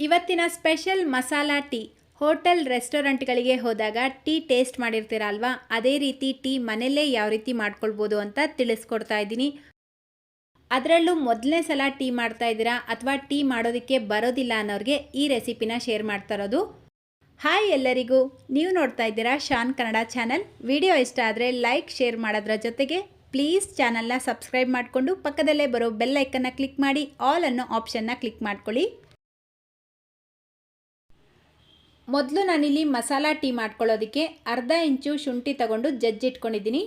ಇವತ್ತಿನ special masala tea. Hotel ರೆಸ್ಟೋರೆಂಟ್ಗಳಿಗೆ ಹೋದಾಗ tea taste ಮಾಡಿರ್ತೀರ ಅಲ್ವಾ, ಅದೇ ರೀತಿ ಟೀ ಮನೆಯಲ್ಲೇ ಯಾವ ರೀತಿ ಮಾಡ್ಕೊಳ್ಬೋದು ಅಂತ ತಿಳಿಸ್ಕೊಡ್ತಾ ಇದ್ದೀನಿ. ಅದರಲ್ಲೂ ಮೊದಲನೇ ಸಲ ಟೀ ಮಾಡ್ತಾ ಇದ್ದೀರಾ ಅಥವಾ ಟೀ ಮಾಡೋದಕ್ಕೆ ಬರೋದಿಲ್ಲ ಅನ್ನೋರಿಗೆ ಈ ರೆಸಿಪಿನ ಶೇರ್ ಮಾಡ್ತಾ ಇರೋದು. ಹಾಯ್ ಎಲ್ಲರಿಗೂ, ನೀವು ನೋಡ್ತಾ ಇದ್ದೀರಾ ಶಾನ್ ಕನ್ನಡ ಚಾನಲ್. ವಿಡಿಯೋ ಇಷ್ಟ ಆದರೆ ಲೈಕ್ ಶೇರ್ ಮಾಡೋದ್ರ ಜೊತೆಗೆ ಪ್ಲೀಸ್ ಚಾನಲ್ನ ಸಬ್ಸ್ಕ್ರೈಬ್ ಮಾಡಿಕೊಂಡು ಪಕ್ಕದಲ್ಲೇ ಬರೋ ಬೆಲ್ ಐಕನ್ನ ಕ್ಲಿಕ್ ಮಾಡಿ ಆಲ್ ಅನ್ನೋ ಆಪ್ಷನ್ನ ಕ್ಲಿಕ್ ಮಾಡ್ಕೊಳ್ಳಿ. ಮೊದಲು ನಾನಿಲ್ಲಿ ಮಸಾಲಾ ಟೀ ಮಾಡ್ಕೊಳ್ಳೋದಕ್ಕೆ ಅರ್ಧ ಇಂಚು ಶುಂಠಿ ತಗೊಂಡು ಜಜ್ಜಿಟ್ಕೊಂಡಿದ್ದೀನಿ.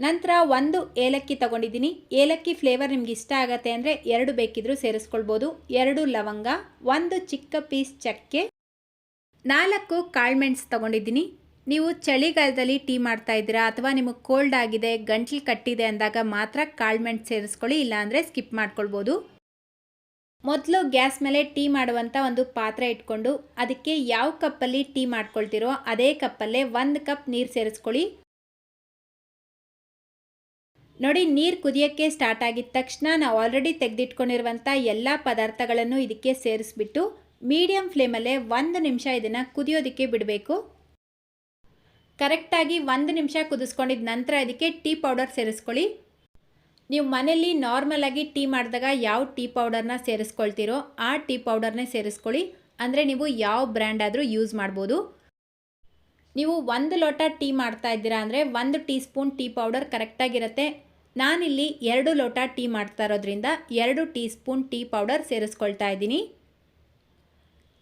ನಂತರ 1 ಏಲಕ್ಕಿ ತಗೊಂಡಿದ್ದೀನಿ. ಏಲಕ್ಕಿ ಫ್ಲೇವರ್ ನಿಮ್ಗೆ ಇಷ್ಟ ಆಗತ್ತೆ ಅಂದರೆ 2 ಬೇಕಿದ್ರೂ ಸೇರಿಸ್ಕೊಳ್ಬೋದು. 2 ಲವಂಗ, 1 ಚಿಕ್ಕ ಪೀಸ್ ಚಕ್ಕೆ, 4 ಕಾಳುಮೆಣಸು ತಗೊಂಡಿದ್ದೀನಿ. ನೀವು ಚಳಿಗಾಲದಲ್ಲಿ ಟೀ ಮಾಡ್ತಾ ಇದ್ದೀರಾ ಅಥವಾ ನಿಮಗೆ ಕೋಲ್ಡ್ ಆಗಿದೆ, ಗಂಟ್ಲು ಕಟ್ಟಿದೆ ಅಂದಾಗ ಮಾತ್ರ ಕಾಳುಮೆಣಸು ಸೇರಿಸ್ಕೊಳ್ಳಿ, ಇಲ್ಲಾಂದರೆ ಸ್ಕಿಪ್ ಮಾಡ್ಕೊಳ್ಬೋದು. ಮೊದಲು ಗ್ಯಾಸ್ ಮೇಲೆ ಟೀ ಮಾಡುವಂಥ ಒಂದು ಪಾತ್ರೆ ಇಟ್ಕೊಂಡು ಅದಕ್ಕೆ ಯಾವ ಕಪ್ಪಲ್ಲಿ ಟೀ ಮಾಡ್ಕೊಳ್ತಿರೋ ಅದೇ ಕಪ್ಪಲ್ಲೇ 1 ಕಪ್ ನೀರು ಸೇರಿಸ್ಕೊಳ್ಳಿ. ನೋಡಿ, ನೀರು ಕುದಿಯೋಕ್ಕೆ ಸ್ಟಾರ್ಟ್ ಆಗಿದ ತಕ್ಷಣ ನಾವು ಆಲ್ರೆಡಿ ತೆಗೆದಿಟ್ಕೊಂಡಿರುವಂಥ ಎಲ್ಲ ಪದಾರ್ಥಗಳನ್ನು ಇದಕ್ಕೆ ಸೇರಿಸ್ಬಿಟ್ಟು ಮೀಡಿಯಮ್ ಫ್ಲೇಮಲ್ಲೇ 1 ನಿಮಿಷ ಇದನ್ನು ಕುದಿಯೋದಕ್ಕೆ ಬಿಡಬೇಕು. ಕರೆಕ್ಟಾಗಿ 1 ನಿಮಿಷ ಕುದಿಸ್ಕೊಂಡಿದ ನಂತರ ಇದಕ್ಕೆ ಟೀ ಪೌಡರ್ ಸೇರಿಸ್ಕೊಳ್ಳಿ. ನೀವು ಮನೆಯಲ್ಲಿ ನಾರ್ಮಲ್ ಆಗಿ ಟೀ ಮಾಡಿದಾಗ ಯಾವ ಟೀ ಪೌಡರ್ನ ಸೇರಿಸ್ಕೊಳ್ತೀರೋ ಆ ಟೀ ಪೌಡರ್ನೇ ಸೇರಿಸ್ಕೊಳ್ಳಿ. ಅಂದರೆ ನೀವು ಯಾವ ಬ್ರ್ಯಾಂಡ್ ಆದರೂ ಯೂಸ್ ಮಾಡ್ಬೋದು. ನೀವು 1 ಲೋಟ ಟೀ ಮಾಡ್ತಾ ಇದ್ದೀರಾ ಅಂದರೆ 1 ಟೀ ಸ್ಪೂನ್ ಟೀ ಪೌಡರ್ ಕರೆಕ್ಟಾಗಿರುತ್ತೆ. ನಾನಿಲ್ಲಿ 2 ಲೋಟ ಟೀ ಮಾಡ್ತಾ ಇರೋದ್ರಿಂದ 2 ಟೀ ಸ್ಪೂನ್ ಟೀ ಪೌಡರ್ ಸೇರಿಸ್ಕೊಳ್ತಾ ಇದ್ದೀನಿ.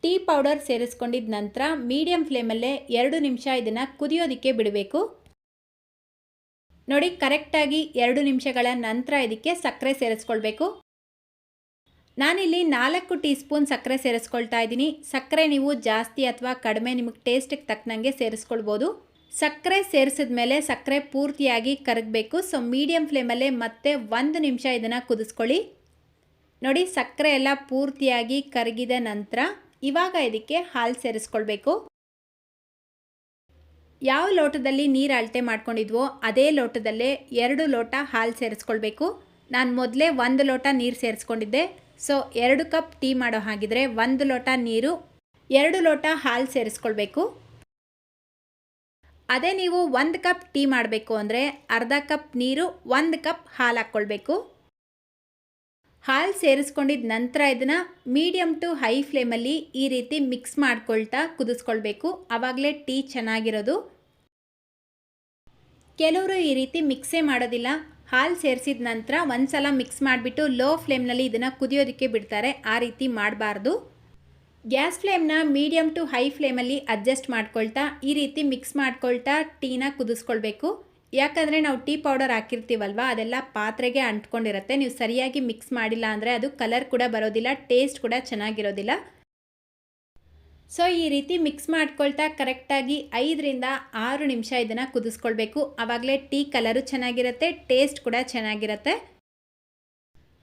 ಟೀ ಪೌಡರ್ ಸೇರಿಸ್ಕೊಂಡಿದ ನಂತರ ಮೀಡಿಯಮ್ ಫ್ಲೇಮಲ್ಲೇ 2 ನಿಮಿಷ ಇದನ್ನು ಕುದಿಯೋದಕ್ಕೆ ಬಿಡಬೇಕು. ನೋಡಿ, ಕರೆಕ್ಟಾಗಿ 2 ನಿಮಿಷಗಳ ನಂತರ ಇದಕ್ಕೆ ಸಕ್ಕರೆ ಸೇರಿಸ್ಕೊಳ್ಬೇಕು. ನಾನಿಲ್ಲಿ 4 ಟೀ ಸ್ಪೂನ್ ಸಕ್ಕರೆ ಸೇರಿಸ್ಕೊಳ್ತಾ ಇದ್ದೀನಿ. ಸಕ್ಕರೆ ನೀವು ಜಾಸ್ತಿ ಅಥವಾ ಕಡಿಮೆ ನಿಮಗೆ ಟೇಸ್ಟಿಗೆ ತಕ್ಕನಂಗೆ ಸೇರಿಸ್ಕೊಳ್ಬೋದು. ಸಕ್ಕರೆ ಸೇರಿಸಿದ ಮೇಲೆ ಸಕ್ಕರೆ ಪೂರ್ತಿಯಾಗಿ ಕರಗಬೇಕು. ಸೊ ಮೀಡಿಯಮ್ ಫ್ಲೇಮಲ್ಲೇ ಮತ್ತೆ 1 ನಿಮಿಷ ಇದನ್ನು ಕುದಿಸ್ಕೊಳ್ಳಿ. ನೋಡಿ, ಸಕ್ಕರೆ ಎಲ್ಲ ಪೂರ್ತಿಯಾಗಿ ಕರಗಿದ ನಂತರ ಇವಾಗ ಇದಕ್ಕೆ ಹಾಲು ಸೇರಿಸ್ಕೊಳ್ಬೇಕು. ಯಾವ ಲೋಟದಲ್ಲಿ ನೀರು ಅಳತೆ ಮಾಡ್ಕೊಂಡಿದ್ವೋ ಅದೇ ಲೋಟದಲ್ಲೇ 2 ಲೋಟ ಹಾಲು ಸೇರಿಸ್ಕೊಳ್ಬೇಕು. ನಾನು ಮೊದಲೇ 1 ಲೋಟ ನೀರು ಸೇರಿಸ್ಕೊಂಡಿದ್ದೆ. ಸೊ 2 ಕಪ್ ಟೀ ಮಾಡೋ ಹಾಗಿದ್ರೆ 1 ಲೋಟ ನೀರು, 2 ಲೋಟ ಹಾಲು ಸೇರಿಸ್ಕೊಳ್ಬೇಕು. ಅದೇ ನೀವು 1 ಕಪ್ ಟೀ ಮಾಡಬೇಕು ಅಂದರೆ ಅರ್ಧ ಕಪ್ ನೀರು, 1 ಕಪ್ ಹಾಲು ಹಾಕ್ಕೊಳ್ಬೇಕು. ಹಾಲು ಸೇರಿಸ್ಕೊಂಡಿದ್ದ ನಂತರ ಇದನ್ನು ಮೀಡಿಯಮ್ ಟು ಹೈ ಫ್ಲೇಮಲ್ಲಿ ಈ ರೀತಿ ಮಿಕ್ಸ್ ಮಾಡ್ಕೊಳ್ತಾ ಕುದಿಸ್ಕೊಳ್ಬೇಕು. ಆವಾಗಲೇ ಟೀ ಚೆನ್ನಾಗಿರೋದು. ಕೆಲವರು ಈ ರೀತಿ ಮಿಕ್ಸೇ ಮಾಡೋದಿಲ್ಲ. ಹಾಲು ಸೇರಿಸಿದ ನಂತರ ಒಂದು ಸಲ ಮಿಕ್ಸ್ ಮಾಡಿಬಿಟ್ಟು ಲೋ ಫ್ಲೇಮ್ನಲ್ಲಿ ಇದನ್ನು ಕುದಿಯೋದಕ್ಕೆ ಬಿಡ್ತಾರೆ. ಆ ರೀತಿ ಮಾಡಬಾರ್ದು. ಗ್ಯಾಸ್ ಫ್ಲೇಮ್ನ ಮೀಡಿಯಮ್ ಟು ಹೈ ಫ್ಲೇಮಲ್ಲಿ ಅಡ್ಜಸ್ಟ್ ಮಾಡ್ಕೊಳ್ತಾ ಈ ರೀತಿ ಮಿಕ್ಸ್ ಮಾಡ್ಕೊಳ್ತಾ ಟೀನ ಕುದಿಸ್ಕೊಳ್ಬೇಕು. ಯಾಕಂದರೆ ನಾವು ಟೀ ಪೌಡರ್ ಹಾಕಿರ್ತೀವಲ್ವ, ಅದೆಲ್ಲ ಪಾತ್ರೆಗೆ ಅಂಟ್ಕೊಂಡಿರುತ್ತೆ. ನೀವು ಸರಿಯಾಗಿ ಮಿಕ್ಸ್ ಮಾಡಿಲ್ಲ ಅಂದರೆ ಅದು ಕಲರ್ ಕೂಡ ಬರೋದಿಲ್ಲ, ಟೇಸ್ಟ್ ಕೂಡ ಚೆನ್ನಾಗಿರೋದಿಲ್ಲ. ಸೊ ಈ ರೀತಿ ಮಿಕ್ಸ್ ಮಾಡ್ಕೊಳ್ತಾ ಕರೆಕ್ಟಾಗಿ 5 ರಿಂದ 6 ನಿಮಿಷ ಇದನ್ನು ಕುದಿಸ್ಕೊಳ್ಬೇಕು. ಆವಾಗಲೇ ಟೀ ಕಲರು ಚೆನ್ನಾಗಿರುತ್ತೆ, ಟೇಸ್ಟ್ ಕೂಡ ಚೆನ್ನಾಗಿರುತ್ತೆ.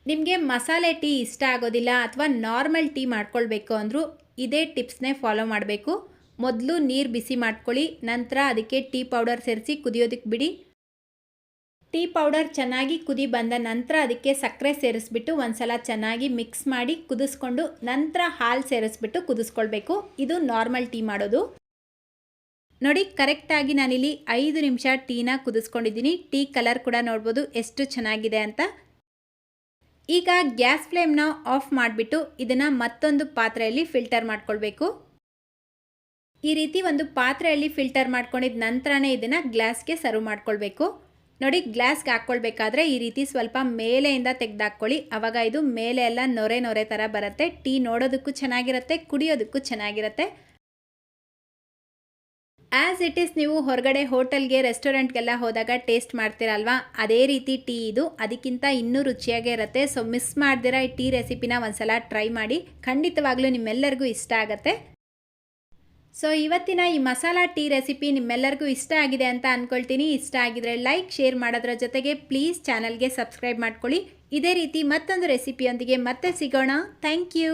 ನಿಮಗೆ ಮಸಾಲೆ ಟೀ ಇಷ್ಟ ಆಗೋದಿಲ್ಲ ಅಥವಾ ನಾರ್ಮಲ್ ಟೀ ಮಾಡ್ಕೊಳ್ಬೇಕು ಅಂದರೂ ಇದೇ ಟಿಪ್ಸ್ನೇ ಫಾಲೋ ಮಾಡಬೇಕು. ಮೊದಲು ನೀರು ಬಿಸಿ ಮಾಡ್ಕೊಳ್ಳಿ, ನಂತರ ಅದಕ್ಕೆ ಟೀ ಪೌಡರ್ ಸೇರಿಸಿ ಕುದಿಯೋದಕ್ಕೆ ಬಿಡಿ. ಟೀ ಪೌಡರ್ ಚೆನ್ನಾಗಿ ಕುದಿ ಬಂದ ನಂತರ ಅದಕ್ಕೆ ಸಕ್ಕರೆ ಸೇರಿಸ್ಬಿಟ್ಟು ಒಂದು ಸಲ ಚೆನ್ನಾಗಿ ಮಿಕ್ಸ್ ಮಾಡಿ ಕುದಿಸ್ಕೊಂಡು ನಂತರ ಹಾಲು ಸೇರಿಸ್ಬಿಟ್ಟು ಕುದಿಸ್ಕೊಳ್ಬೇಕು. ಇದು ನಾರ್ಮಲ್ ಟೀ ಮಾಡೋದು. ನೋಡಿ, ಕರೆಕ್ಟಾಗಿ ನಾನಿಲ್ಲಿ 5 ನಿಮಿಷ ಟೀನ ಕುದಿಸ್ಕೊಂಡಿದ್ದೀನಿ. ಟೀ ಕಲರ್ ಕೂಡ ನೋಡ್ಬೋದು ಎಷ್ಟು ಚೆನ್ನಾಗಿದೆ ಅಂತ. ಈಗ ಗ್ಯಾಸ್ ಫ್ಲೇಮ್ನ ಆಫ್ ಮಾಡಿಬಿಟ್ಟು ಇದನ್ನು ಮತ್ತೊಂದು ಪಾತ್ರೆಯಲ್ಲಿ ಫಿಲ್ಟರ್ ಮಾಡ್ಕೊಳ್ಬೇಕು. ಈ ರೀತಿ ಒಂದು ಪಾತ್ರೆಯಲ್ಲಿ ಫಿಲ್ಟರ್ ಮಾಡ್ಕೊಂಡಿದ್ದ ನಂತರನೇ ಇದನ್ನು ಗ್ಲಾಸ್ಗೆ ಸರ್ವ್ ಮಾಡ್ಕೊಳ್ಬೇಕು. ನೋಡಿ, ಗ್ಲಾಸ್ಗೆ ಹಾಕ್ಕೊಳ್ಬೇಕಾದ್ರೆ ಈ ರೀತಿ ಸ್ವಲ್ಪ ಮೇಲೆಯಿಂದ ತೆಗೆದಾಕ್ಕೊಳ್ಳಿ. ಆವಾಗ ಇದು ಮೇಲೆ ಎಲ್ಲ ನೊರೆ ನೊರೆ ಥರ ಬರುತ್ತೆ. ಟೀ ನೋಡೋದಕ್ಕೂ ಚೆನ್ನಾಗಿರುತ್ತೆ, ಕುಡಿಯೋದಕ್ಕೂ ಚೆನ್ನಾಗಿರುತ್ತೆ. ಆ್ಯಸ್ ಇಟ್ ಈಸ್ ನೀವು ಹೊರಗಡೆ ಹೋಟೆಲ್ಗೆ, ರೆಸ್ಟೋರೆಂಟ್ಗೆಲ್ಲ ಹೋದಾಗ ಟೇಸ್ಟ್ ಮಾಡ್ತೀರಲ್ವಾ, ಅದೇ ರೀತಿ ಟೀ ಇದು. ಅದಕ್ಕಿಂತ ಇನ್ನೂ ರುಚಿಯಾಗೇ ಇರುತ್ತೆ. ಸೊ ಮಿಸ್ ಮಾಡ್ದಿರ ಈ ಟೀ ರೆಸಿಪಿನ ಒಂದ್ಸಲ ಟ್ರೈ ಮಾಡಿ. ಖಂಡಿತವಾಗ್ಲೂ ನಿಮ್ಮೆಲ್ಲರಿಗೂ ಇಷ್ಟ ಆಗುತ್ತೆ. ಸೊ ಇವತ್ತಿನ ಈ ಮಸಾಲಾ ಟೀ ರೆಸಿಪಿ ನಿಮ್ಮೆಲ್ಲರಿಗೂ ಇಷ್ಟ ಆಗಿದೆ ಅಂತ ಅಂದ್ಕೊಳ್ತೀನಿ. ಇಷ್ಟ ಆಗಿದ್ರೆ ಲೈಕ್ ಶೇರ್ ಮಾಡೋದ್ರ ಜೊತೆಗೆ ಪ್ಲೀಸ್ ಚಾನಲ್ಗೆ ಸಬ್ಸ್ಕ್ರೈಬ್ ಮಾಡ್ಕೊಳ್ಳಿ. ಇದೇ ರೀತಿ ಮತ್ತೊಂದು ರೆಸಿಪಿಯೊಂದಿಗೆ ಮತ್ತೆ ಸಿಗೋಣ. Thank you.